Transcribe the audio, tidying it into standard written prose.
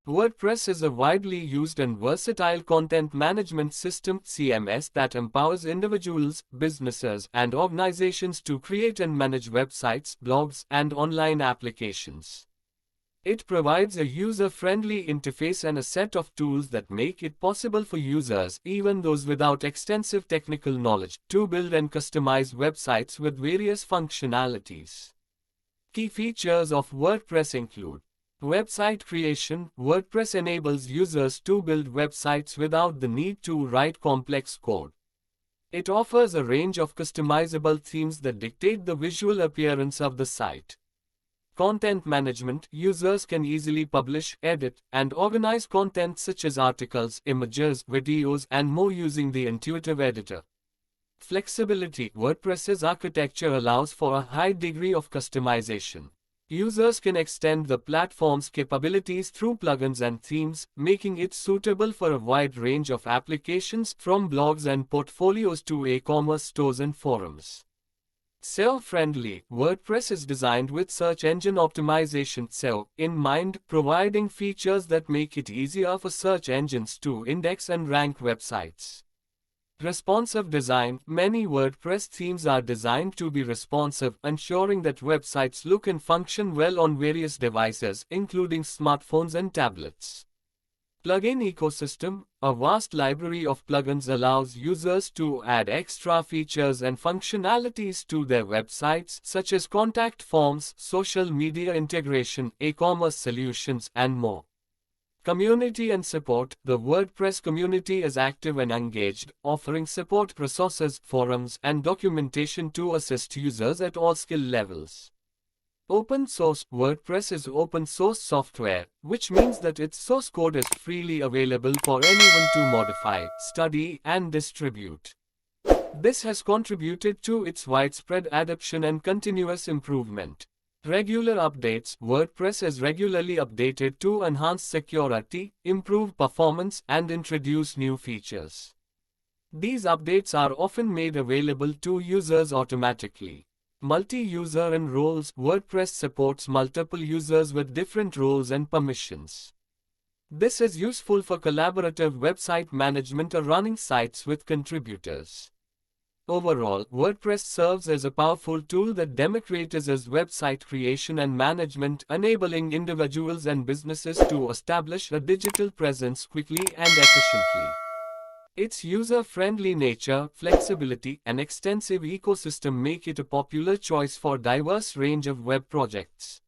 WordPress is a widely used and versatile content management system (CMS) that empowers individuals, businesses, and organizations to create and manage websites, blogs, and online applications. It provides a user-friendly interface and a set of tools that make it possible for users, even those without extensive technical knowledge, to build and customize websites with various functionalities. Key features of WordPress include website creation. WordPress enables users to build websites without the need to write complex code. It offers a range of customizable themes that dictate the visual appearance of the site. Content management. Users can easily publish, edit, and organize content such as articles, images, videos, and more using the intuitive editor. Flexibility. WordPress's architecture allows for a high degree of customization. Users can extend the platform's capabilities through plugins and themes, making it suitable for a wide range of applications from blogs and portfolios to e-commerce stores and forums. SEO-friendly. WordPress is designed with search engine optimization (SEO) in mind, providing features that make it easier for search engines to index and rank websites. Responsive design. Many WordPress themes are designed to be responsive, ensuring that websites look and function well on various devices, including smartphones and tablets. Plugin ecosystem. A vast library of plugins allows users to add extra features and functionalities to their websites, such as contact forms, social media integration, e-commerce solutions, and more. Community and support. The WordPress community is active and engaged, offering support resources, forums, and documentation to assist users at all skill levels. Open source. WordPress is open source software, which means that its source code is freely available for anyone to modify, study, and distribute. This has contributed to its widespread adoption and continuous improvement. Regular updates. WordPress is regularly updated to enhance security, improve performance, and introduce new features. These updates are often made available to users automatically. Multi-user and roles. WordPress supports multiple users with different roles and permissions. This is useful for collaborative website management or running sites with contributors. Overall, WordPress serves as a powerful tool that democratizes website creation and management, enabling individuals and businesses to establish a digital presence quickly and efficiently. Its user-friendly nature, flexibility, and extensive ecosystem make it a popular choice for a diverse range of web projects.